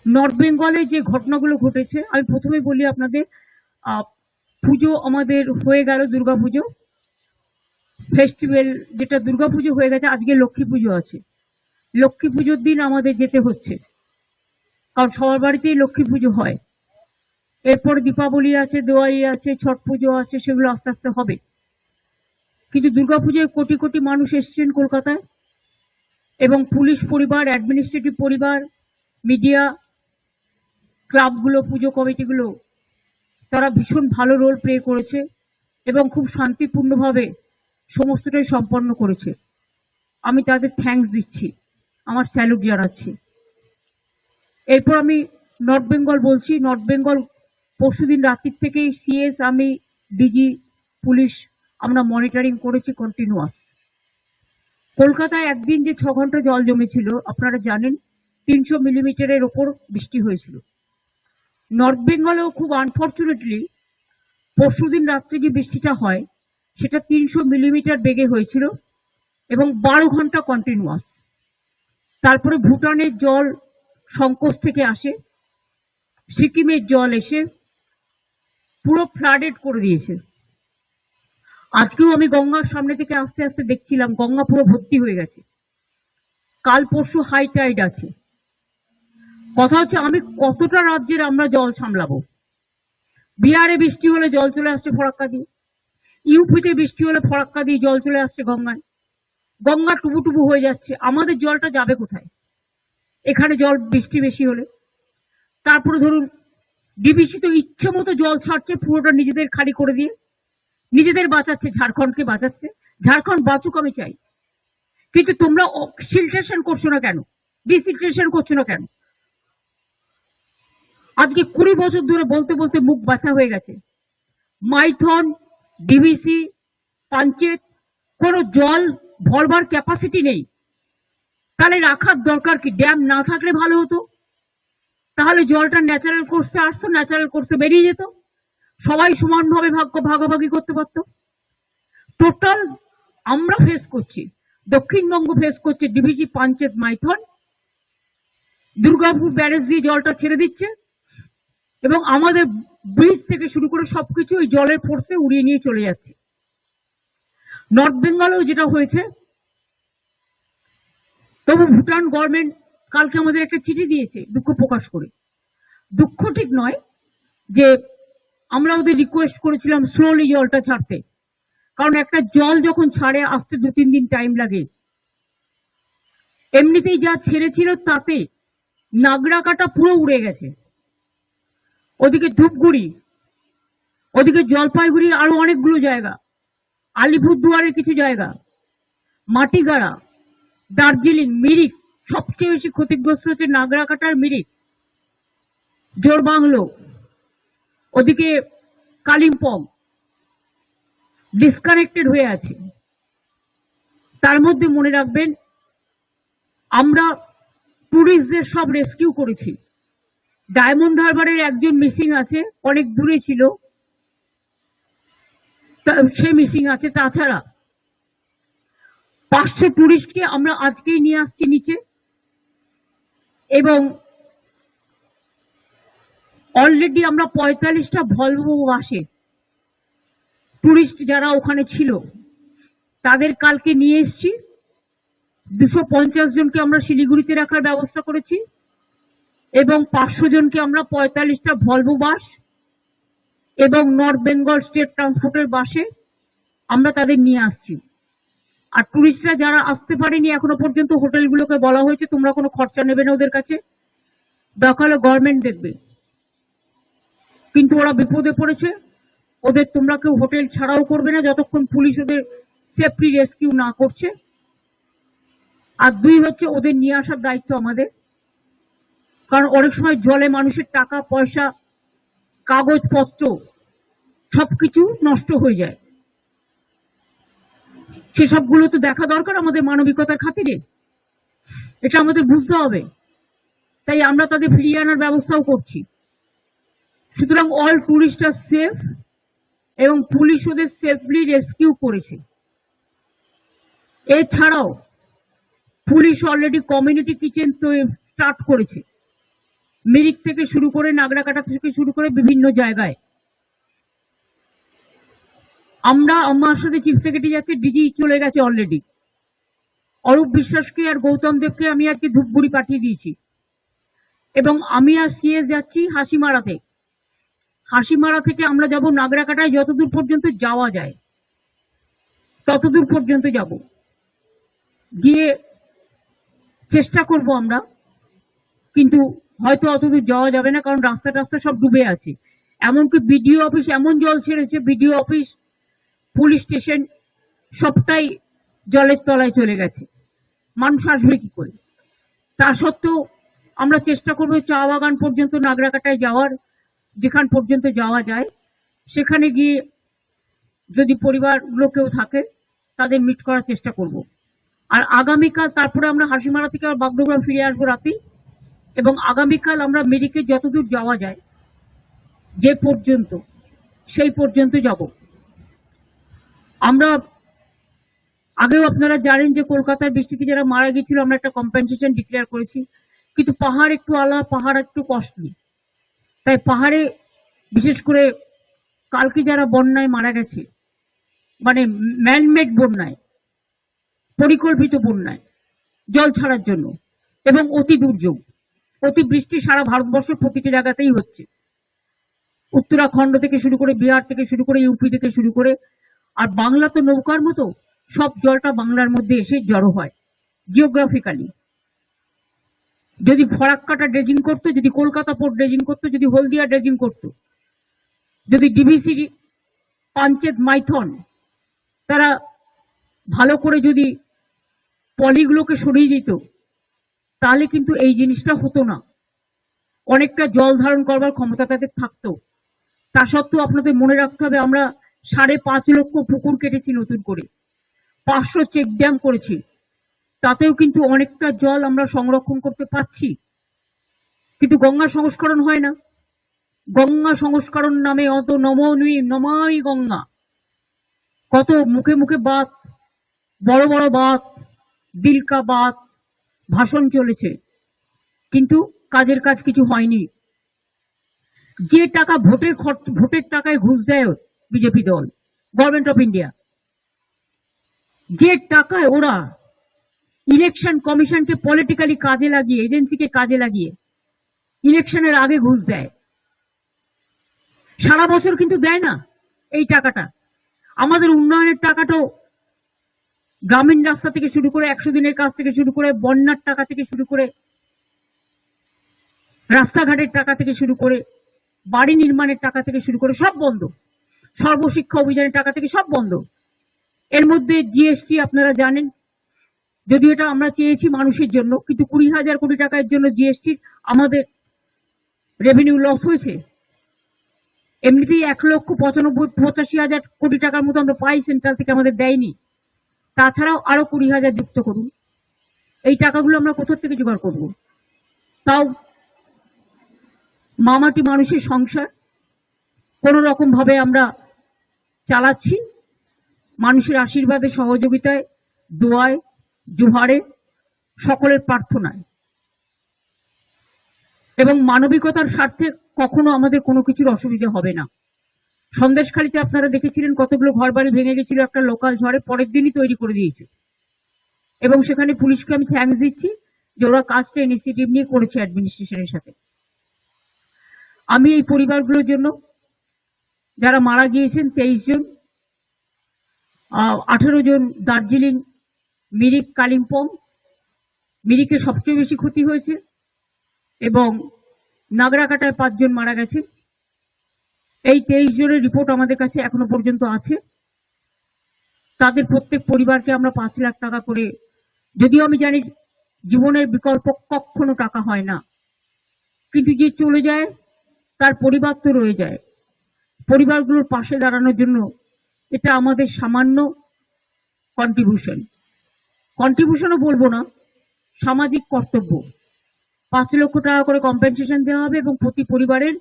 North বেঙ্গলে যে ঘটনাগুলো ঘটেছে, আমি প্রথমে বলি আপনাদের, পুজো আমাদের হয়ে গেল, দুর্গাপুজো ফেস্টিভ্যাল, যেটা দুর্গাপুজো হয়ে গেছে, আজকে লক্ষ্মী পুজো আছে। লক্ষ্মী পুজোর দিন আমাদের যেতে হচ্ছে, কারণ সবার বাড়িতেই লক্ষ্মী পুজো হয়। এরপর দীপাবলি আছে, দিওয়ালি আছে, ছট পুজো আছে, সেগুলো আস্তে আস্তে হবে। কিন্তু দুর্গাপুজোয় কোটি কোটি মানুষ এসছেন কলকাতায়, এবং পুলিশ পরিবার, অ্যাডমিনিস্ট্রেটিভ পরিবার, মিডিয়া, ক্লাবগুলো, পুজো কমিটিগুলো, তারা ভীষণ ভালো রোল প্লে করেছে এবং খুব শান্তিপূর্ণভাবে সমস্তটাই সম্পন্ন করেছে। আমি তাদের থ্যাঙ্কস দিচ্ছি, আমার স্যালুট জানাচ্ছি। এরপর আমি নর্থ বেঙ্গল বলছি। নর্থ বেঙ্গল পরশুদিন রাত্রির থেকেই সিএস, আমি, ডিজি, পুলিশ, আমরা মনিটরিং করেছি কন্টিনিউয়াস। কলকাতায় একদিন যে 6 ঘন্টা জল জমেছিল, আপনারা জানেন 300 মিলিমিটারের ওপর বৃষ্টি হয়েছিল। নর্থ বেঙ্গলেও খুব আনফর্চুনেটলি পরশুদিন রাত্রে যে বৃষ্টিটা হয়, সেটা 300 মিলিমিটার বেগে হয়েছিল এবং 12 ঘন্টা কন্টিনিউয়াস। তারপরে ভুটানের জল সংকোচ থেকে আসে, সিকিমের জল এসে পুরো ফ্লাডেড করে দিয়েছে। আজকেও আমি গঙ্গার সামনে থেকে আস্তে আস্তে দেখছিলাম, গঙ্গা পুরো ভর্তি হয়ে গেছে। কাল পরশু হাই টাইড আছে। কথা হচ্ছে, আমি কতটা রাজ্যের আমরা জল সামলাবো। বিহারে বৃষ্টি হলে জল চলে আসছে ফরাক্কা দিয়ে, ইউপিতে বৃষ্টি হলে ফরাক্কা দিয়ে জল চলে আসছে গঙ্গায়, গঙ্গা টুবু টুবু হয়ে যাচ্ছে। আমাদের জলটা যাবে কোথায় এখানে জল বৃষ্টি বেশি হলে? তারপরে ধরুন ডিবিসি তো ইচ্ছে মতো জল ছাড়ছে, পুরোটা নিজেদের খালি করে দিয়ে নিজেদের বাঁচাচ্ছে, ঝাড়খণ্ডকে বাঁচাচ্ছে। ঝাড়খণ্ড বাঁচুক, আমি চাই, কিন্তু তোমরা সিলট্রেশন করছো না কেন? ডিসিলট্রেশন করছো না কেন? আজকে 20 বছর ধরে বলতে বলতে মুখ ব্যথা হয়ে গেছে। মাইথন, ডিবিসি, পাঞ্চেত কোনো জল ভরবার ক্যাপাসিটি নেই। তাহলে রাখার দরকার কি? ড্যাম না থাকলে ভালো হতো, তাহলে জলটা ন্যাচারাল কোর্সে আসতো, ন্যাচারাল কোর্সে বেরিয়ে যেত, সবাই সমানভাবে ভাগাভাগি করতে পারতো। টোটাল আমরা ফেস করছি, দক্ষিণবঙ্গ ফেস করছে ডিবিসি, পাঞ্চেত, মাইথন। দুর্গাপুর ব্যারেজ দিয়ে জলটা ছেড়ে দিচ্ছে এবং আমাদের ব্রিজ থেকে শুরু করে সবকিছু ওই জলের ফোর্সে উড়িয়ে নিয়ে চলে যাচ্ছে। নর্থ বেঙ্গলেও যেটা হয়েছে, তবু ভুটান গভর্নমেন্ট কালকে আমাদের একটা চিঠি দিয়েছে দুঃখ প্রকাশ করে। দুঃখ ঠিক নয়, যে আমরা ওদের রিকোয়েস্ট করেছিলাম স্লোলি জলটা ছাড়তে, কারণ একটা জল যখন ছাড়ে আসতে 2-3 দিন টাইম লাগে। এমনিতেই যা ছেড়েছিল তাতে নাগরাকাটা পুরো উড়ে গেছে, ওদিকে ধূপগুড়ি, ওদিকে জলপাইগুড়ি, আরো অনেকগুলো জায়গা, আলিপুরদুয়ারের কিছু জায়গা, মাটিগাড়া, দার্জিলিং, মিরিক, সবচেয়ে বেশি ক্ষতিগ্রস্ত হচ্ছে নাগরাকাটার মিরিক, জোরবাংলো, ওদিকে কালিম্পং ডিসকানেক্টেড হয়ে আছে। তার মধ্যে মনে রাখবেন, আমরা টুরিস্টদের সব রেস্কিউ করেছি। ডায়মন্ড হারবারের একজন মিসিং আছে, অনেক দূরে ছিল, সে মিসিং আছে। তাছাড়া 500 টুরিস্টকে আমরা আজকেই নিয়ে আসছি নিচে, এবং অলরেডি আমরা 45টা ভলভো বাসে টুরিস্ট যারা ওখানে ছিল তাদের কালকে নিয়ে এসছি। 250 জনকে আমরা শিলিগুড়িতে রাখার ব্যবস্থা করেছি এবং 500 জনকে আমরা 45টা ভলভো বাস এবং নর্থ বেঙ্গল স্টেট ট্রান্সপোর্টের বাসে আমরা তাদের নিয়ে আসছি। আর টুরিস্টরা যারা আসতে পারেনি এখনো পর্যন্ত, হোটেলগুলোকে বলা হয়েছে তোমরা কোনো খরচা নেবে না ওদের কাছে, দরকার হলে গভর্নমেন্ট দেখবে। কিন্তু ওরা বিপদে পড়েছে, ওদের তোমরা কেউ হোটেল ছাড়াও করবে না যতক্ষণ পুলিশ ওদের সেফটি রেস্কিউ না করছে। আর 2 হচ্ছে, ওদের নিয়ে আসার দায়িত্ব আমাদের, কারণ অনেক সময় জলে মানুষের টাকা পয়সা, কাগজপত্র সবকিছু নষ্ট হয়ে যায়, সেসবগুলো তো দেখা দরকার আমাদের মানবিকতার খাতিরে, এটা আমাদের বুঝতে হবে। তাই আমরা তাদের ফিরিয়ে আনার ব্যবস্থাও করছি। সুতরাং অল টুরিস্ট আর সেফ, এবং পুলিশ ওদের সেফলি রেস্কিউ করেছে। এছাড়াও পুলিশ অলরেডি কমিউনিটি কিচেন তো স্টার্ট করেছে, মিরিক থেকে শুরু করে নাগরাকাটা থেকে শুরু করে বিভিন্ন জায়গায়। আমার সাথে চিফ সেক্রেটারি যাচ্ছে, ডিজি চলে গেছে অলরেডি। অরূপ বিশ্বাসকে আর গৌতম দেবকে আমি আজকে ধূপগুড়ি পাঠিয়ে দিয়েছি, এবং আমি আর সিএস যাচ্ছি হাসিমারাতে। হাসিমারা থেকে আমরা যাব নাগরাকাটায়, যতদূর পর্যন্ত যাওয়া যায় ততদূর পর্যন্ত যাব, গিয়ে চেষ্টা করব আমরা, কিন্তু হয়তো অতদূর যাওয়া যাবে না, কারণ রাস্তা টাস্তা সব ডুবে আছে। এমনকি বিডিও অফিস এমন জল ছেড়েছে, বিডিও অফিস, পুলিশ স্টেশন সবটাই জলের তলায় চলে গেছে। মানুষ আসবে কি করে? তা সত্ত্বেও আমরা চেষ্টা করবো চা বাগান পর্যন্ত নাগরাকাটায় যাওয়ার, যেখান পর্যন্ত যাওয়া যায় সেখানে গিয়ে যদি পরিবারগুলো কেউ থাকে তাদের মিট করার চেষ্টা করব। আর আগামীকাল তারপরে আমরা হাসিমারা থেকে আর বাগডোগরা ফিরে আসবো রাতে, এবং আগামীকাল আমরা মিরিকে যতদূর যাওয়া যায়, যে পর্যন্ত সেই পর্যন্ত যাব। আমরা আগেও আপনারা জানেন যে কলকাতার বৃষ্টিতে যারা মারা গিয়েছিল আমরা একটা কম্পেনসেশন ডিক্লেয়ার করেছি, কিন্তু পাহাড় একটু আলাদা, পাহাড় একটু কস্টলি। তাই পাহাড়ে বিশেষ করে কালকে যারা বন্যায় মারা গেছে, মানে ম্যানমেড বন্যায়, পরিকল্পিত বন্যায়, জল ছাড়ার জন্য, এবং অতি দুর্যোগ, অতি বৃষ্টি সারা ভারতবর্ষের প্রতিটি জায়গাতেই হচ্ছে, উত্তরাখণ্ড থেকে শুরু করে, বিহার থেকে শুরু করে, ইউপি থেকে শুরু করে। আর বাংলা তো নৌকার মতো, সব জলটা বাংলার মধ্যে এসে জড়ো হয় জিওগ্রাফিক্যালি। যদি ফরাক্কাটা ড্রেজিং করতো, যদি কলকাতা পোর্ট ড্রেজিং করতো, যদি হলদিয়া ড্রেজিং করতো, যদি ডিভিসি, পাঞ্চেত, মাইথন তারা ভালো করে যদি পলিগুলোকে সরিয়ে দিত, তাহলে কিন্তু এই জিনিসটা হতো না। অনেকটা জল ধারণ করবার ক্ষমতা তাদের থাকতো। তা সত্ত্বেও আপনাদের মনে রাখতে হবে, আমরা 5.5 লক্ষ পুকুর কেটেছি নতুন করে, 500 চেক ড্যাম করেছি, তাতেও কিন্তু অনেকটা জল আমরা সংরক্ষণ করতে পারছি। কিন্তু গঙ্গা সংস্করণ হয় না। গঙ্গা সংস্করণ নামে অত নমাই গঙ্গা, কত মুখে মুখে বাত, বড় বড় বাত, দিল কা বাত ভাষণ চলেছে, কিন্তু কাজের কাজ কিছু হয়নি। যে টাকা ভোটের টাকায় ঘুষ দেয় বিজেপি দল, গভর্নমেন্ট অফ ইন্ডিয়া, যে টাকায় ওরা ইলেকশন কমিশনকে পলিটিক্যালি কাজে লাগিয়ে, এজেন্সিকে কাজে লাগিয়ে ইলেকশনের আগে ঘুষ দেয়, সারা বছর কিন্তু দেয় না এই টাকাটা। আমাদের উন্নয়নের টাকাটাও গ্রামীণ রাস্তা থেকে শুরু করে, 100 দিনের কাজ থেকে শুরু করে, বন্যার টাকা থেকে শুরু করে, রাস্তাঘাটের টাকা থেকে শুরু করে, বাড়ি নির্মাণের টাকা থেকে শুরু করে সব বন্ধ, সর্বশিক্ষা অভিযানের টাকা থেকে সব বন্ধ। এর মধ্যে জিএসটি আপনারা জানেন, যদিও এটা আমরা চেয়েছি মানুষের জন্য, কিন্তু 20,000 কোটি টাকার জন্য জিএসটি আমাদের রেভিনিউ লস হয়েছে। এমনিতেই 1,85,000 কোটি টাকার মতো আমরা পাই সেন্ট্রাল থেকে, আমাদের দেয়নি। তাছাড়াও আরো 20,000 যুক্ত করুন। এই টাকাগুলো আমরা কোথা থেকে জোগাড় করব? তাও মামাটি মানুষের সংসার কোন রকম ভাবে আমরা চালাচ্ছি, মানুষের আশীর্বাদে, সহযোগিতায়, দোয়ায়, জোহারে, সকলের প্রার্থনায়, এবং মানবিকতার স্বার্থে কখনো আমাদের কোনো কিছুর অসুবিধা হবে না। সন্দেশখালীতে আপনারা দেখেছিলেন কতগুলো ঘর বাড়ি ভেঙে গেছিল একটা লোকাল ঝড়ে, পরের দিনই তৈরি করে দিয়েছে, এবং সেখানে পুলিশকে আমি থ্যাঙ্কস দিচ্ছি যে ওরা কাজটা ইনিশিয়েটিভ নিয়ে করেছে অ্যাডমিনিস্ট্রেশনের সাথে। আমি এই পরিবারগুলোর জন্য, যারা মারা গিয়েছেন 23 জন, 18 জন দার্জিলিং, মিরিক, কালিম্পং, মিরিকে সবচেয়ে বেশি ক্ষতি হয়েছে, এবং নাগরাকাটায় 5 জন মারা গেছে। এই 23 জনের রিপোর্ট আমাদের কাছে এখনো পর্যন্ত আছে। তাদের প্রত্যেক পরিবারকে আমরা 5 লাখ টাকা করে, যদিও আমি জানি জীবনের বিকল্প কখনো টাকা হয় না, কিন্তু যে চলে যায় তার পরিবার তো রয়ে যায়। পরিবারগুলোর পাশে দাঁড়ানোর জন্য এটা আমাদের সামান্য কন্ট্রিবিউশনও বলবো না, সামাজিক কর্তব্য। 5 লক্ষ টাকা করে কম্পেনসেশন দেওয়া হবে, এবং প্রতি পরিবারের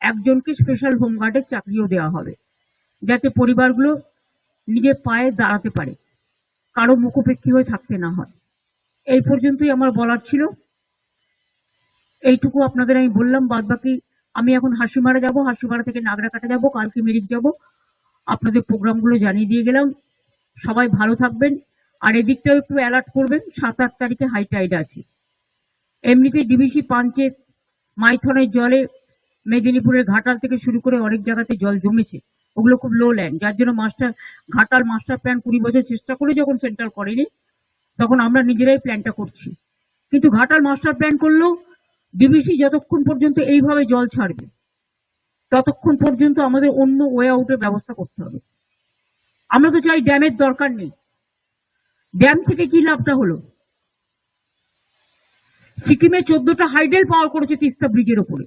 একজনকে স্পেশাল হোমগার্ডের চাকরিও দেওয়া হবে, যাতে পরিবারগুলো নিজের পায়ে দাঁড়াতে পারে, কারো মুখোপেক্ষী হয়ে থাকতে না হয়। এই পর্যন্তই আমার বলার ছিল। এইটুকু আপনাদের আমি বললাম। বাদ বাকি আমি এখন হাসিমারা যাব, হাসিমারা থেকে নাগরাকাটা যাব, কালকে মিরিক যাব। আপনাদের প্রোগ্রামগুলো জানিয়ে দিয়ে গেলাম। সবাই ভালো থাকবেন। আর এদিকটাও একটু অ্যালার্ট করবেন, 7-8 তারিখে হাই টাইড আছে। এমনিতে ডিবিসি পাঞ্চে মাইথনের জলে মেদিনীপুরের ঘাটাল থেকে শুরু করে অনেক জায়গাতে জল জমেছে, ওগুলো খুব লো ল্যান্ড, যার জন্য ঘাটাল মাস্টার প্ল্যান 20 বছর চেষ্টা করে যখন সেন্ট্রাল করেনি, তখন আমরা নিজেরাই প্ল্যানটা করছি। কিন্তু ঘাটাল মাস্টার প্ল্যান করলেও ডিবিসি যতক্ষণ পর্যন্ত এইভাবে জল ছাড়বে ততক্ষণ পর্যন্ত আমাদের অন্য ওয়ে আউটের ব্যবস্থা করতে হবে। আমরা তো চাই ড্যামের দরকার নেই। ড্যাম থেকে কি লাভটা হলো? সিকিমে 14টা হাইডেল পাওয়ার করেছে তিস্তা ব্রিজের ওপরে।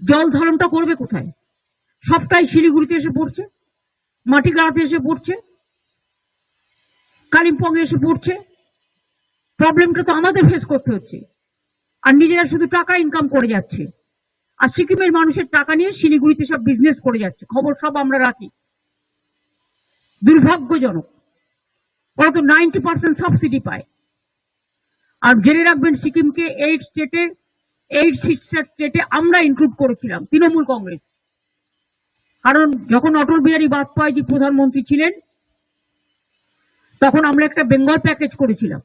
জল ধারণটা করবে কোথায়? সবটাই শিলিগুড়িতে এসে পড়ছে, মাটিগাড়াতে এসে পড়ছে, কালিম্পং এসে পড়ছে। প্রবলেমটা তো আমাদের ফেস করতে হচ্ছে, আর নিজেরা শুধু টাকা ইনকাম করে যাচ্ছে। আর সিকিমের মানুষের টাকা নিয়ে শিলিগুড়িতে সব বিজনেস করে যাচ্ছে, খবর সব আমরা রাখি। দুর্ভাগ্যজনক। ওরা তো 90% সাবসিডি পায়। আর জেনে রাখবেন, সিকিমকে 8 স্টেটে আমরা ইনক্লুড করেছিলাম, তৃণমূল কংগ্রেস। কারণ যখন অটল বিহারী বাজপেয়ী প্রধানমন্ত্রী ছিলেন, তখন আমরা একটা বেঙ্গল প্যাকেজ করেছিলাম।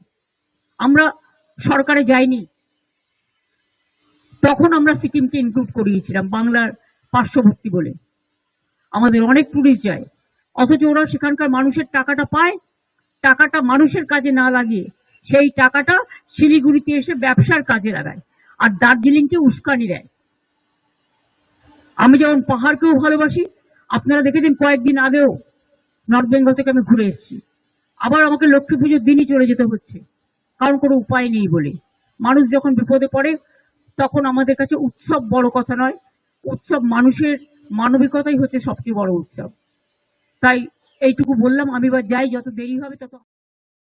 আমরা সরকারে যাইনি, তখন আমরা সিকিমকে ইনক্লুড করিয়েছিলাম বাংলার পার্শ্ববর্তী বলে। আমাদের অনেক টুরিস্ট যায়, অথচ ওরা সেখানকার মানুষের টাকাটা পায়, টাকাটা মানুষের কাজে না লাগিয়ে সেই টাকাটা শিলিগুড়িতে এসে ব্যবসার কাজে লাগায়, আর দার্জিলিংকে উস্কানি দেয়। আমি যেমন পাহাড়কেও ভালোবাসি, আপনারা দেখেছেন কয়েকদিন আগেও নর্থ বেঙ্গল থেকে আমি ঘুরে এসেছি। আবার আমাকে লক্ষ্মী পুজোর দিনই চলে যেতে হচ্ছে, কারণ কোনো উপায় নেই বলে। মানুষ যখন বিপদে পড়ে তখন আমাদের কাছে উৎসব বড় কথা নয়, উৎসব মানুষের মানবিকতাই হচ্ছে সবচেয়ে বড় উৎসব। তাই এইটুকু বললাম। আমি এবার যাই, যত দেরি হবে তত